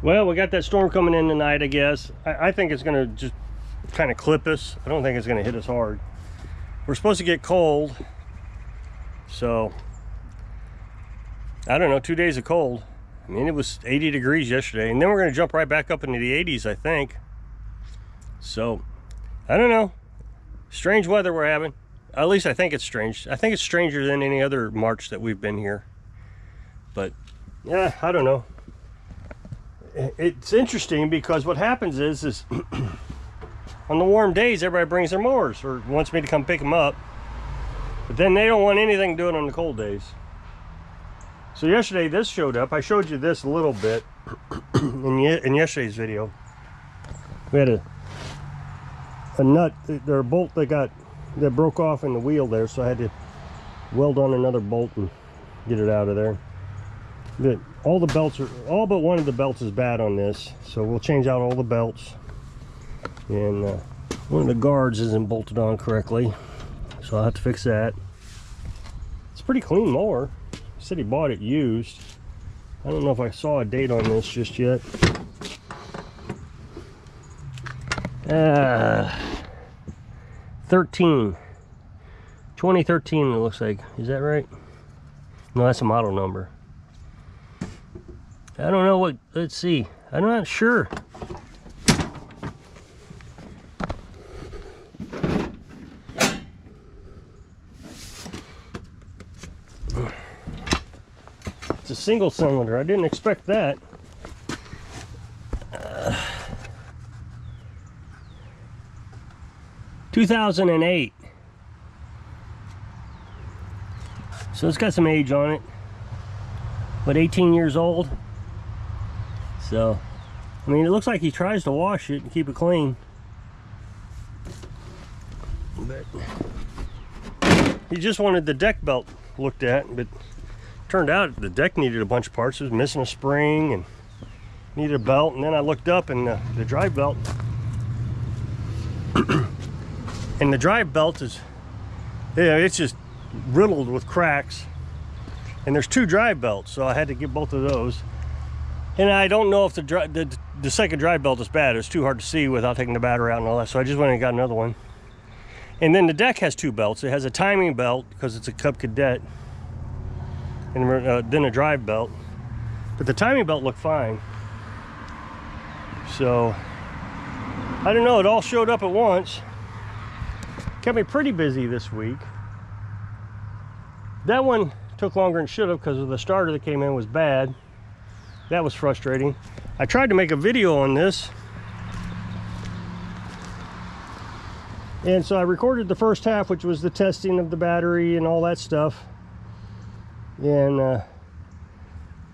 Well, we got that storm coming in tonight, I guess. I think it's gonna just kind of clip us. I don't think it's gonna hit us hard. We're supposed to get cold, so I don't know, 2 days of cold. I mean, it was 80 degrees yesterday, and then we're gonna jump right back up into the 80s, I think. So I don't know, strange weather we're having. At least I think it's strange. I think it's stranger than any other March that we've been here. But yeah, I don't know. It's interesting because what happens is on the warm days, everybody brings their mowers or wants me to come pick them up. But then they don't want anything doing on the cold days. So yesterday this showed up. I showed you this a little bit in yesterday's video. We had a nut, or a bolt that broke off in the wheel there, so I had to weld on another bolt and get it out of there. But all the belts are, all but one of the belts is bad on this, so we'll change out all the belts. And one of the guards isn't bolted on correctly, so I'll have to fix that. It's a pretty clean mower. He said he bought it used. I don't know if I saw a date on this just yet. 2013 it looks like. Is that right? No, that's a model number. I don't know what, let's see. I'm not sure. It's a single cylinder. I didn't expect that. 2008. So it's got some age on it. But 18 years old. So, I mean, it looks like he tries to wash it and keep it clean. But he just wanted the deck belt looked at, but turned out the deck needed a bunch of parts. It was missing a spring and needed a belt. And then I looked up and the drive belt, and the drive belt is, yeah, it's just riddled with cracks. And there's two drive belts, so I had to get both of those. And I don't know if the second drive belt is bad. It's too hard to see without taking the battery out and all that. So I just went and got another one. And then the deck has two belts. It has a timing belt because it's a Cub Cadet, and then a drive belt. But the timing belt looked fine. So I don't know. It all showed up at once. Kept me pretty busy this week. That one took longer than it should have because of the starter that came in was bad. That was frustrating. I tried to make a video on this, and so I recorded the first half, which was the testing of the battery and all that stuff. And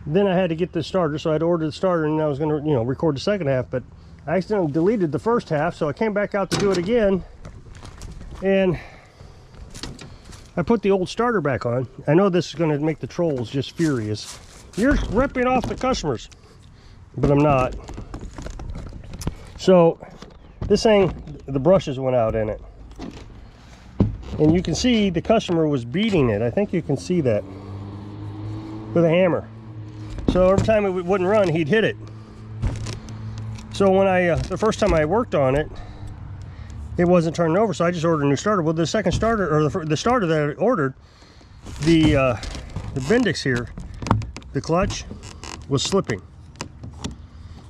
then I had to get the starter, so I had to order the starter, and I was going to, record the second half. But I accidentally deleted the first half, so I came back out to do it again, and I put the old starter back on. I know this is going to make the trolls just furious. You're ripping off the customers, but I'm not. So this thing, the brushes went out in it, and you can see the customer was beating it. I think you can see that with a hammer. So every time it wouldn't run, he'd hit it. So when the first time I worked on it, it wasn't turning over, so I just ordered a new starter. Well, the second starter, or the starter that I ordered, the Bendix here, the clutch was slipping,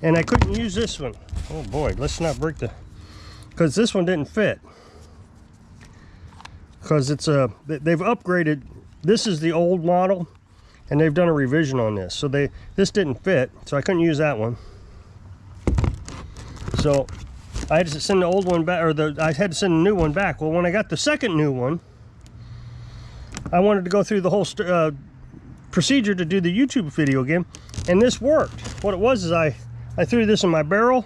and I couldn't use this one. Oh boy, let's not break because this one didn't fit, because it's they've upgraded. This is the old model, and they've done a revision on this, so this didn't fit, so I couldn't use that one. So I had to send the old one back, or I had to send a new one back. Well, when I got the second new one, I wanted to go through the whole procedure to do the YouTube video again, and this worked. What it was is I threw this in my barrel,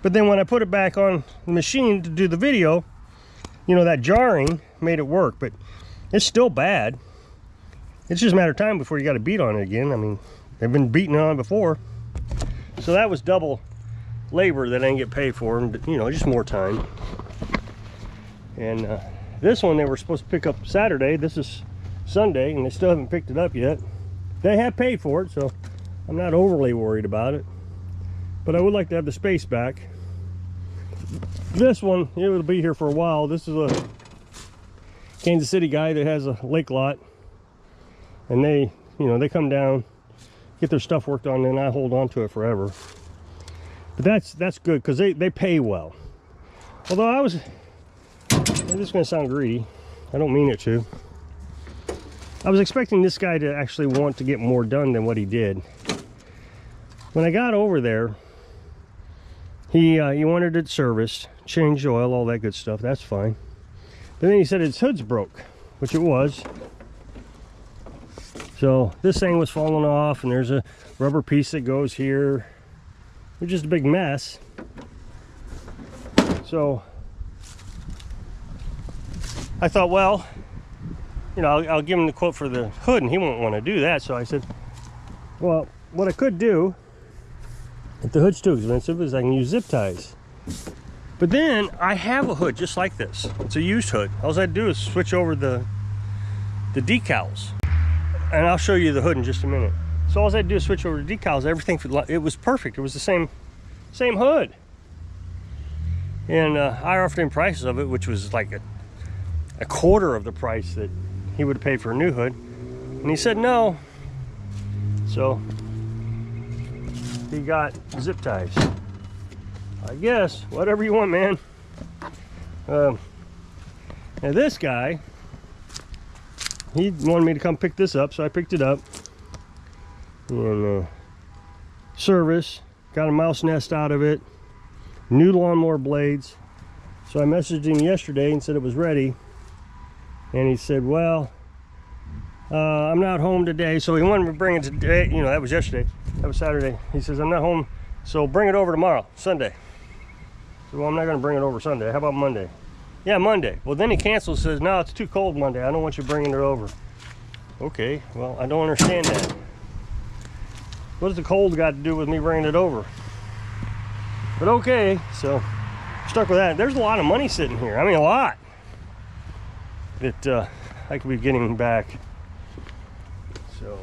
but then when I put it back on the machine to do the video, that jarring made it work. But it's still bad. It's just a matter of time before you got to beat on it again. I mean, they've been beating on it before, so that was double labor that I didn't get paid for, and just more time. And this one they were supposed to pick up Saturday. This is Sunday, and they still haven't picked it up yet. They have paid for it, so I'm not overly worried about it. but I would like to have the space back. This one, it will be here for a while. This is a Kansas City guy that has a lake lot, and they, you know, they come down, get their stuff worked on, and I hold on to it forever. But that's good because they pay well. Although this is going to sound greedy, I don't mean it to. I was expecting this guy to actually want to get more done than what he did. When I got over there, he wanted it serviced, changed oil, all that good stuff. That's fine. But then he said his hood's broke, which it was. So this thing was falling off, and there's a rubber piece that goes here. It's just a big mess. So I thought, well, you know, I'll give him the quote for the hood, and he won't want to do that. So I said, well, what I could do, if the hood's too expensive, is I can use zip ties. But then I have a hood just like this. It's a used hood. All I do is switch over the decals, and I'll show you the hood in just a minute. So all I do is switch over the decals. Everything, it was perfect. It was the same hood. And I offered him prices of it, which was like a quarter of the price that he would have paid for a new hood, and he said no. So he got zip ties. I guess whatever you want, man. Now this guy, he wanted me to come pick this up, so I picked it up. And service, got a mouse nest out of it, new lawnmower blades. So I messaged him yesterday and said it was ready, and he said, well, I'm not home today. So he wanted me to bring it today. You know, that was yesterday, that was Saturday. He says, I'm not home, so bring it over tomorrow, Sunday. So, well, I'm not going to bring it over Sunday. How about Monday? Yeah, Monday. Well, then he cancels, says, no, it's too cold Monday. I don't want you bringing it over. Okay, well, I don't understand that. What does the cold got to do with me bringing it over? But okay, so stuck with that. There's a lot of money sitting here. I mean, a lot that I could be getting back. So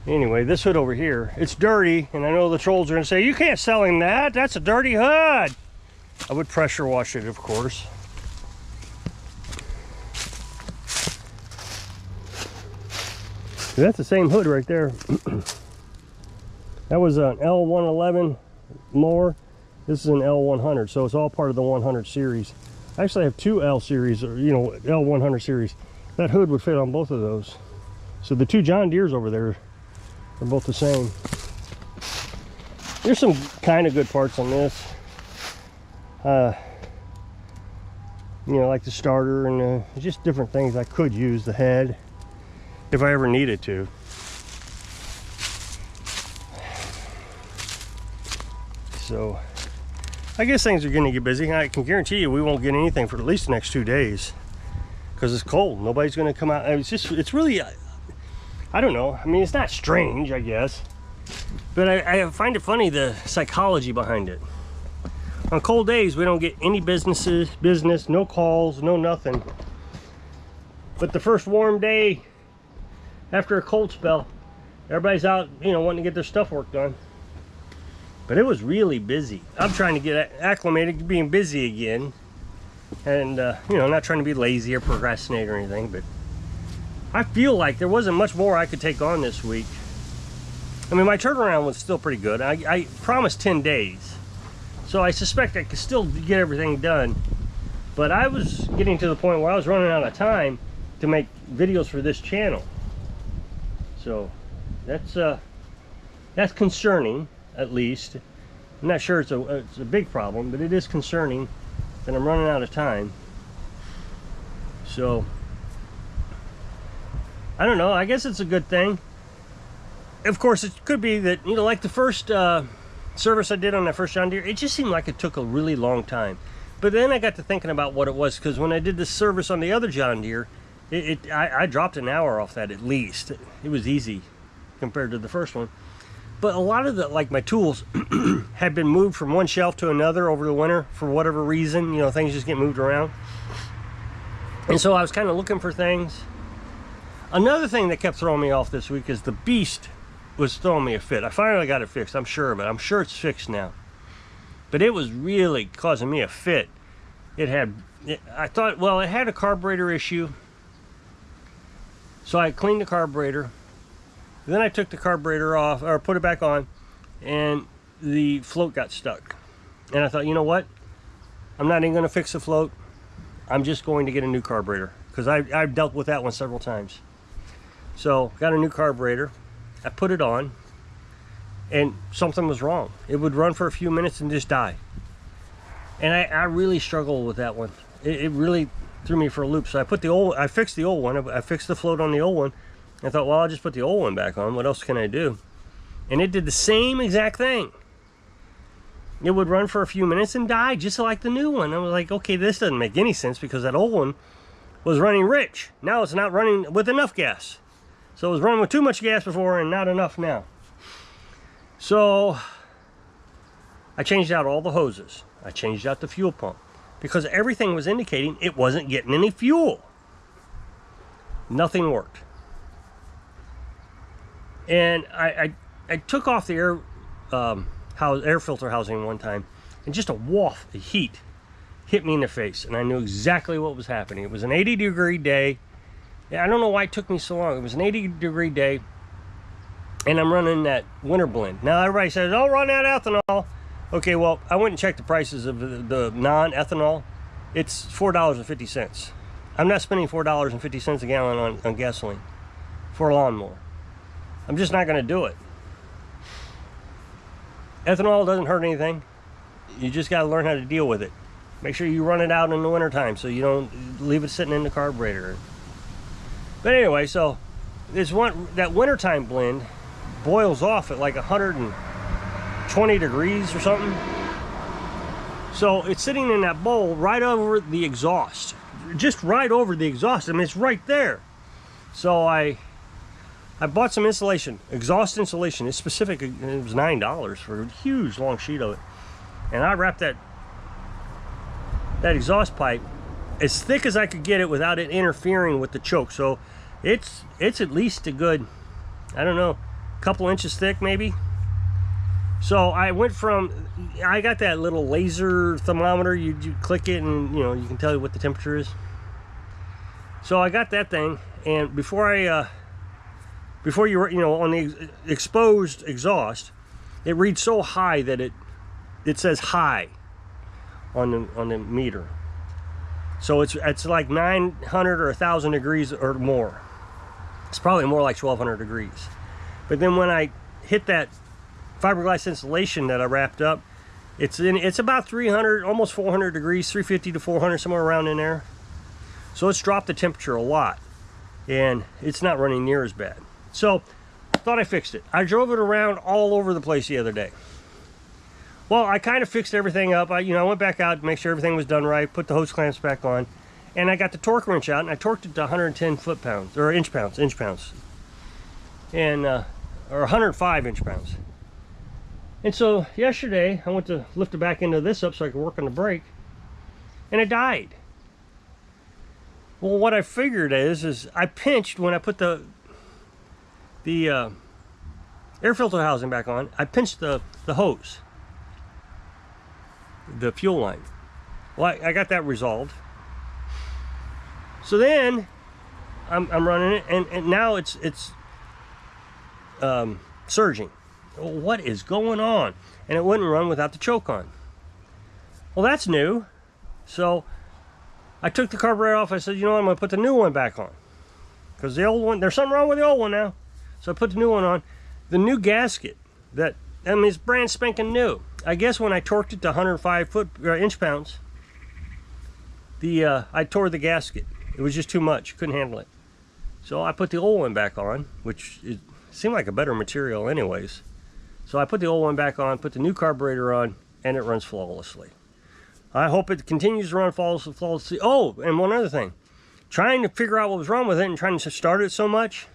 anyway, this hood over here, it's dirty, and I know the trolls are going to say, you can't sell him that. That's a dirty hood. I would pressure wash it, of course. That's the same hood right there. That was an L111 mower. This is an L100, so it's all part of the 100 series. I actually have two L series, or you know, L100 series. That hood would fit on both of those. So the two John Deeres over there are both the same. There's some kind of good parts on this. You know, like the starter and just different things I could use, the head, if I ever needed to. So I guess things are going to get busy. I can guarantee you we won't get anything for at least the next 2 days because it's cold. Nobody's going to come out. It's really, I don't know. I mean, it's not strange, I guess, but I find it funny, the psychology behind it. On cold days, we don't get any business, no calls, no nothing. But the first warm day after a cold spell, everybody's out, you know, wanting to get their stuff worked on. But it was really busy. I'm trying to get acclimated to being busy again. And, you know, not trying to be lazy or procrastinate or anything, but I feel like there wasn't much more I could take on this week. I mean, my turnaround was still pretty good. I promised 10 days. So I suspect I could still get everything done. But I was getting to the point where I was running out of time to make videos for this channel. So that's concerning, at least. I'm not sure it's a big problem, but it is concerning that I'm running out of time. So I don't know, I guess it's a good thing. Of course, it could be that, you know, like the first service I did on that first John Deere, it just seemed like it took a really long time. But then I got to thinking about what it was, because when I did this service on the other John Deere, I dropped an hour off that at least. It was easy compared to the first one. But a lot of the, like my tools had been moved from one shelf to another over the winter for whatever reason. You know, things just get moved around. And so I was kind of looking for things. Another thing that kept throwing me off this week is the beast was throwing me a fit. I finally got it fixed, I'm sure, but I'm sure it's fixed now. But it was really causing me a fit. I thought, well, it had a carburetor issue. So I cleaned the carburetor. Then I took the carburetor off, or put it back on, and the float got stuck. And I thought, you know what? I'm not even going to fix the float. I'm just going to get a new carburetor, because I've dealt with that one several times. So got a new carburetor. I put it on, and something was wrong. It would run for a few minutes and just die. And I really struggled with that one. It really threw me for a loop. So I fixed the old one. I fixed the float on the old one. I thought, well, I'll just put the old one back on. What else can I do? And it did the same exact thing. It would run for a few minutes and die, just like the new one. I was like, okay, this doesn't make any sense, because that old one was running rich. Now it's not running with enough gas. So it was running with too much gas before and not enough now. So I changed out all the hoses. I changed out the fuel pump, because everything was indicating it wasn't getting any fuel. Nothing worked. And I took off the air filter housing one time, and just a waft of heat hit me in the face, and I knew exactly what was happening. It was an 80-degree day. I don't know why it took me so long. It was an 80-degree day, and I'm running that winter blend. Now everybody says, oh, run that ethanol. Okay, well, I went and checked the prices of the non-ethanol. It's $4.50. I'm not spending $4.50 a gallon on gasoline for a lawnmower. I'm just not going to do it. Ethanol doesn't hurt anything. You just got to learn how to deal with it. Make sure you run it out in the wintertime so you don't leave it sitting in the carburetor. But anyway, so that wintertime blend boils off at like 120 degrees or something. So it's sitting in that bowl right over the exhaust. Just right over the exhaust. I mean, it's right there. So I bought some insulation, exhaust insulation. It's specific. It was $9 for a huge long sheet of it. And I wrapped that exhaust pipe as thick as I could get it without it interfering with the choke. So it's at least a good, I don't know, couple inches thick maybe. So I got that little laser thermometer. You click it and you can tell you what the temperature is. So I got that thing, and before you on the exposed exhaust, it reads so high that it says high on the meter. So it's like 900 or 1,000 degrees or more. It's probably more like 1,200 degrees. But then when I hit that fiberglass insulation that I wrapped up, it's about 300, almost 400 degrees, 350 to 400, somewhere around in there. So it's dropped the temperature a lot, and it's not running near as bad. So I thought I fixed it. I drove it around all over the place the other day. Well, I kind of fixed everything up. I went back out to make sure everything was done right, put the hose clamps back on, and I got the torque wrench out, and I torqued it to 110 foot-pounds, or inch pounds, and or 105 inch-pounds. And so yesterday, I went to lift it back into this up so I could work on the brake, and it died. Well, what I figured is I pinched when I put the air filter housing back on. I pinched the hose, the fuel line. Well, I got that resolved. So then I'm running it, and now it's surging. What is going on? And it wouldn't run without the choke on. Well, that's new. So I took the carburetor off. I said, you know what, I'm going to put the new one back on, because the old one, there's something wrong with the old one now. So I put the new one on. The new gasket, it's brand spanking new. I guess when I torqued it to 105 inch-pounds, I tore the gasket. It was just too much. Couldn't handle it. So I put the old one back on, which seemed like a better material anyways. So I put the old one back on, put the new carburetor on, and it runs flawlessly. I hope it continues to run flawlessly. Oh, and one other thing. Trying to figure out what was wrong with it and trying to start it so much,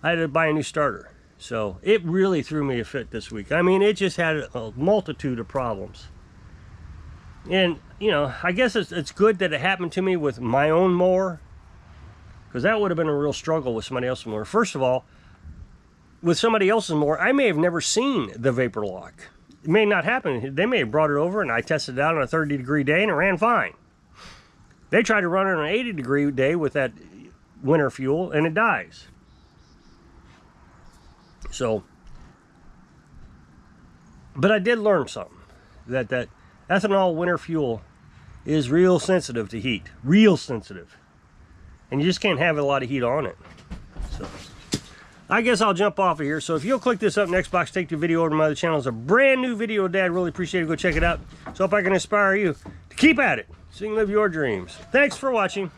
I had to buy a new starter. So it really threw me a fit this week. I mean, it just had a multitude of problems. And, I guess it's good that it happened to me with my own mower, because that would have been a real struggle with somebody else's mower. First of all, with somebody else's mower, I may have never seen the vapor lock. It may not happen. They may have brought it over and I tested it out on a 30-degree day and it ran fine. They tried to run it on an 80-degree day with that winter fuel and it dies. So, but I did learn something. That ethanol winter fuel is real sensitive to heat. Real sensitive. And you just can't have a lot of heat on it. So, I guess I'll jump off of here. So if you'll click this up next box, take the video over to my other channel. It's a brand new video, Dad. Really appreciate it. Go check it out. So hope I can inspire you to keep at it so you can live your dreams. Thanks for watching.